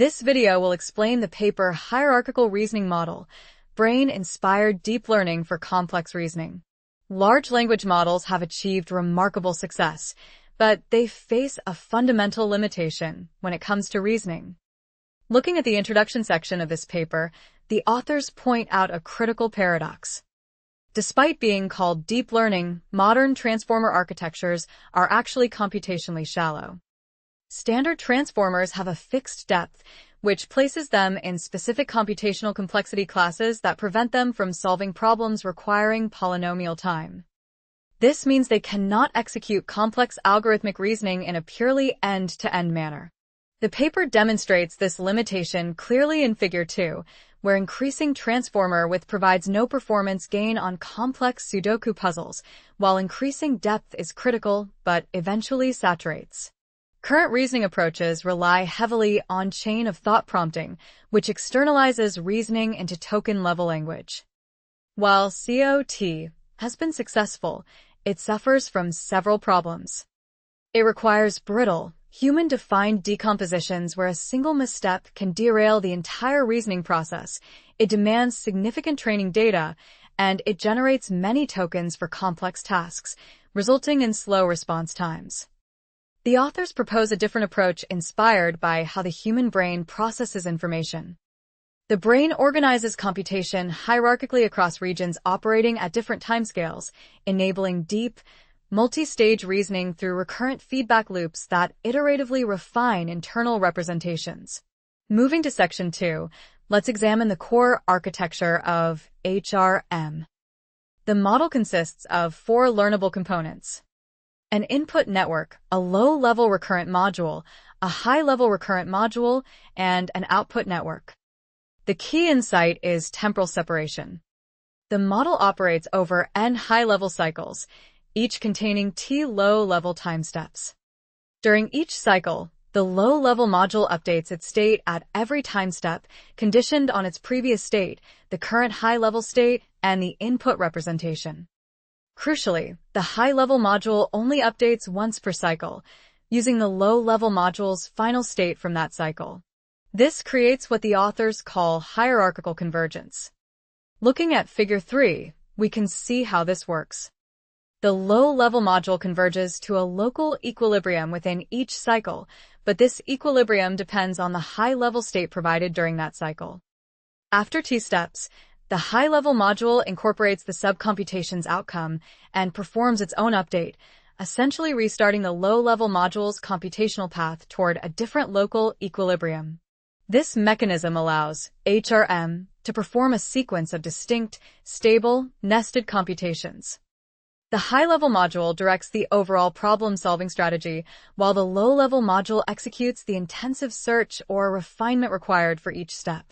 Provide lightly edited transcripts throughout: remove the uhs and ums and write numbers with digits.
This video will explain the paper Hierarchical Reasoning Model, Brain-Inspired Deep Learning for Complex Reasoning. Large language models have achieved remarkable success, but they face a fundamental limitation when it comes to reasoning. Looking at the introduction section of this paper, the authors point out a critical paradox. Despite being called deep learning, modern transformer architectures are actually computationally shallow. Standard transformers have a fixed depth, which places them in specific computational complexity classes that prevent them from solving problems requiring polynomial time. This means they cannot execute complex algorithmic reasoning in a purely end-to-end manner. The paper demonstrates this limitation clearly in Figure 2, where increasing transformer width provides no performance gain on complex Sudoku puzzles, while increasing depth is critical but eventually saturates. Current reasoning approaches rely heavily on chain of thought prompting, which externalizes reasoning into token-level language. While COT has been successful, it suffers from several problems. It requires brittle, human-defined decompositions where a single misstep can derail the entire reasoning process. It demands significant training data, and it generates many tokens for complex tasks, resulting in slow response times. The authors propose a different approach inspired by how the human brain processes information. The brain organizes computation hierarchically across regions operating at different timescales, enabling deep, multi-stage reasoning through recurrent feedback loops that iteratively refine internal representations. Moving to Section 2, let's examine the core architecture of HRM. The model consists of 4 learnable components: an input network, a low-level recurrent module, a high-level recurrent module, and an output network. The key insight is temporal separation. The model operates over n high-level cycles, each containing t low-level time steps. During each cycle, the low-level module updates its state at every time step, conditioned on its previous state, the current high-level state, and the input representation. Crucially, the high-level module only updates once per cycle, using the low-level module's final state from that cycle. This creates what the authors call hierarchical convergence. Looking at Figure 3, we can see how this works. The low-level module converges to a local equilibrium within each cycle, but this equilibrium depends on the high-level state provided during that cycle. After t steps, the high-level module incorporates the subcomputation's outcome and performs its own update, essentially restarting the low-level module's computational path toward a different local equilibrium. This mechanism allows HRM to perform a sequence of distinct, stable, nested computations. The high-level module directs the overall problem-solving strategy, while the low-level module executes the intensive search or refinement required for each step.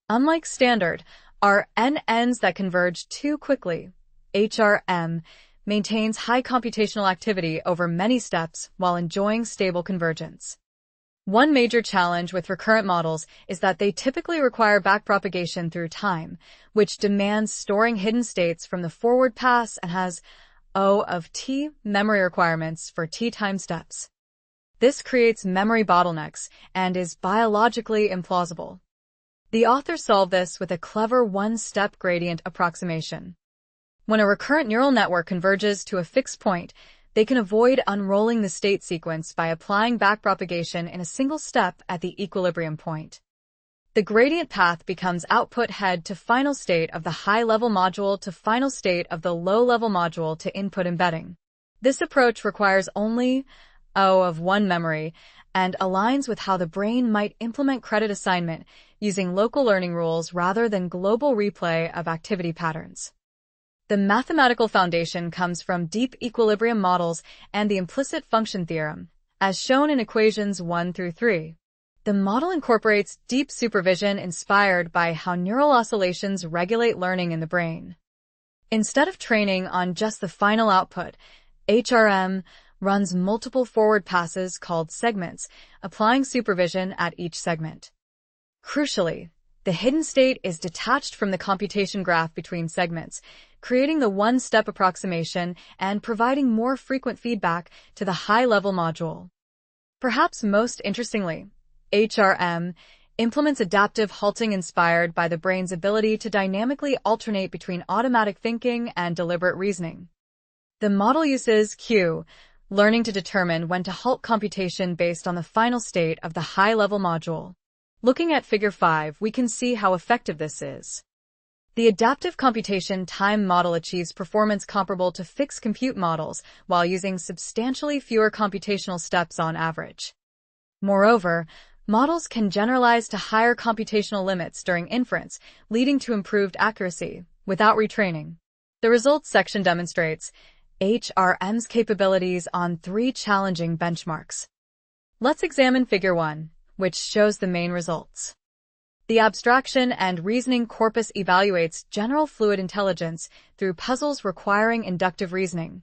Unlike standard, are NNs that converge too quickly. HRM maintains high computational activity over many steps while enjoying stable convergence. One major challenge with recurrent models is that they typically require backpropagation through time, which demands storing hidden states from the forward pass and has O of t memory requirements for t time steps. This creates memory bottlenecks and is biologically implausible. The authors solve this with a clever one-step gradient approximation. When a recurrent neural network converges to a fixed point, they can avoid unrolling the state sequence by applying backpropagation in a single step at the equilibrium point. The gradient path becomes output head to final state of the high-level module to final state of the low-level module to input embedding. This approach requires only O of 1 memory and aligns with how the brain might implement credit assignment using local learning rules rather than global replay of activity patterns. The mathematical foundation comes from deep equilibrium models and the implicit function theorem, as shown in equations 1 through 3. The model incorporates deep supervision inspired by how neural oscillations regulate learning in the brain. Instead of training on just the final output, HRM runs multiple forward passes called segments, applying supervision at each segment. Crucially, the hidden state is detached from the computation graph between segments, creating the one-step approximation and providing more frequent feedback to the high-level module. Perhaps most interestingly, HRM implements adaptive halting inspired by the brain's ability to dynamically alternate between automatic thinking and deliberate reasoning. The model uses Q, learning to determine when to halt computation based on the final state of the high-level module. Looking at Figure 5, we can see how effective this is. The adaptive computation time model achieves performance comparable to fixed compute models while using substantially fewer computational steps on average. Moreover, models can generalize to higher computational limits during inference, leading to improved accuracy without retraining. The results section demonstrates HRM's capabilities on 3 challenging benchmarks. Let's examine Figure 1, which shows the main results. The abstraction and reasoning corpus evaluates general fluid intelligence through puzzles requiring inductive reasoning.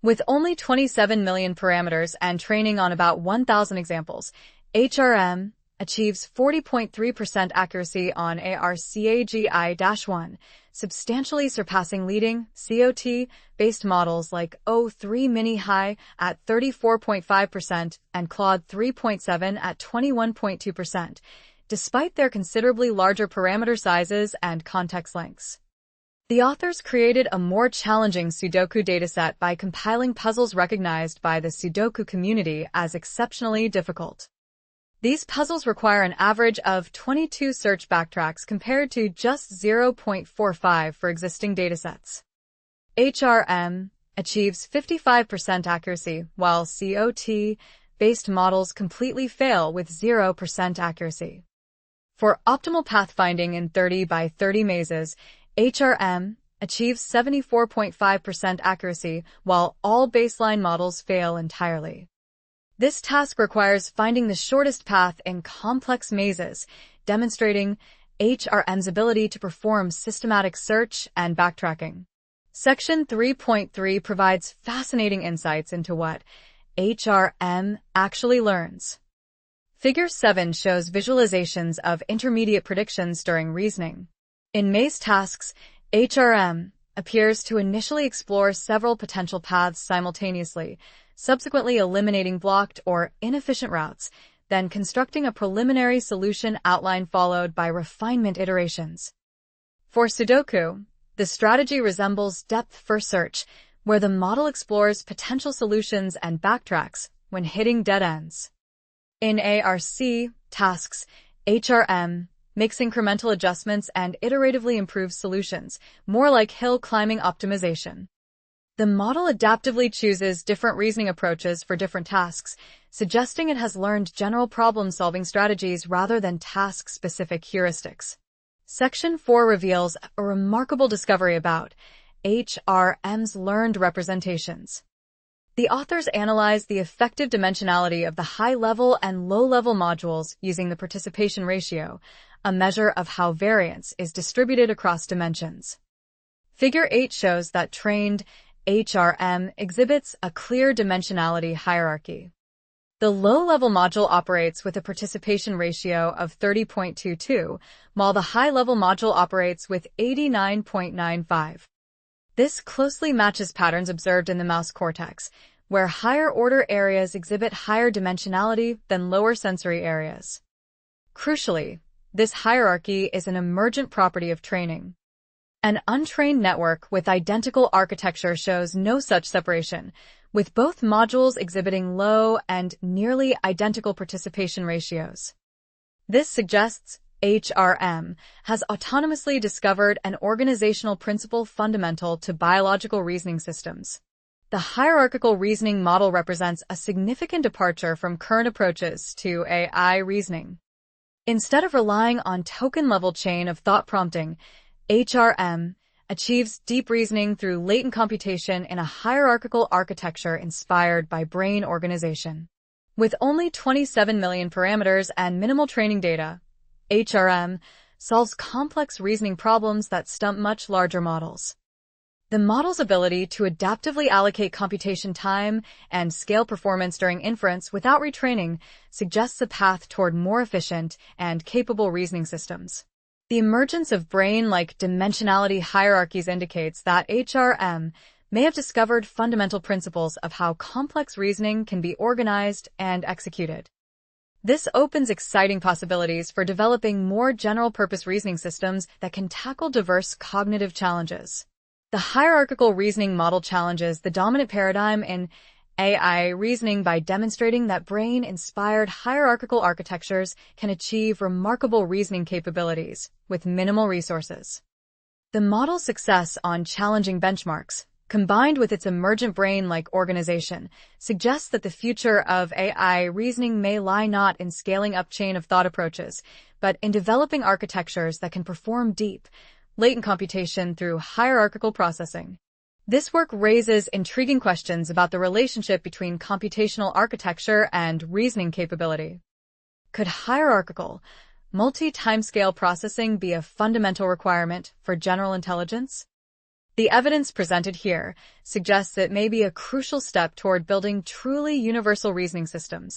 With only 27 million parameters and training on about 1,000 examples, HRM achieves 40.3% accuracy on ARCAGI-1, substantially surpassing leading COT-based models like O3 Mini-High at 34.5% and Claude 3.7 at 21.2%, despite their considerably larger parameter sizes and context lengths. The authors created a more challenging Sudoku dataset by compiling puzzles recognized by the Sudoku community as exceptionally difficult. These puzzles require an average of 22 search backtracks compared to just 0.45 for existing datasets. HRM achieves 55% accuracy, while COT-based models completely fail with 0% accuracy. For optimal pathfinding in 30 by 30 mazes, HRM achieves 74.5% accuracy, while all baseline models fail entirely. This task requires finding the shortest path in complex mazes, demonstrating HRM's ability to perform systematic search and backtracking. Section 3.3 provides fascinating insights into what HRM actually learns. Figure 7 shows visualizations of intermediate predictions during reasoning. In maze tasks, HRM appears to initially explore several potential paths simultaneously, subsequently eliminating blocked or inefficient routes, then constructing a preliminary solution outline followed by refinement iterations. For Sudoku, the strategy resembles depth-first search, where the model explores potential solutions and backtracks when hitting dead ends. In ARC tasks, HRM makes incremental adjustments and iteratively improves solutions, more like hill climbing optimization. The model adaptively chooses different reasoning approaches for different tasks, suggesting it has learned general problem-solving strategies rather than task-specific heuristics. Section 4 reveals a remarkable discovery about HRM's learned representations. The authors analyzed the effective dimensionality of the high-level and low-level modules using the participation ratio, a measure of how variance is distributed across dimensions. Figure 8 shows that trained HRM exhibits a clear dimensionality hierarchy. The low-level module operates with a participation ratio of 30.22, while the high-level module operates with 89.95. This closely matches patterns observed in the mouse cortex, where higher-order areas exhibit higher dimensionality than lower sensory areas. Crucially, this hierarchy is an emergent property of training. An untrained network with identical architecture shows no such separation, with both modules exhibiting low and nearly identical participation ratios. This suggests HRM has autonomously discovered an organizational principle fundamental to biological reasoning systems. The hierarchical reasoning model represents a significant departure from current approaches to AI reasoning. Instead of relying on token-level chain of thought prompting, HRM achieves deep reasoning through latent computation in a hierarchical architecture inspired by brain organization. With only 27 million parameters and minimal training data, HRM solves complex reasoning problems that stump much larger models. The model's ability to adaptively allocate computation time and scale performance during inference without retraining suggests a path toward more efficient and capable reasoning systems. The emergence of brain-like dimensionality hierarchies indicates that HRM may have discovered fundamental principles of how complex reasoning can be organized and executed. This opens exciting possibilities for developing more general-purpose reasoning systems that can tackle diverse cognitive challenges. The hierarchical reasoning model challenges the dominant paradigm in AI reasoning by demonstrating that brain-inspired hierarchical architectures can achieve remarkable reasoning capabilities with minimal resources. The model's success on challenging benchmarks, combined with its emergent brain-like organization, suggests that the future of AI reasoning may lie not in scaling up chain-of-thought approaches, but in developing architectures that can perform deep, latent computation through hierarchical processing. This work raises intriguing questions about the relationship between computational architecture and reasoning capability. Could hierarchical, multi-timescale processing be a fundamental requirement for general intelligence? The evidence presented here suggests it may be a crucial step toward building truly universal reasoning systems.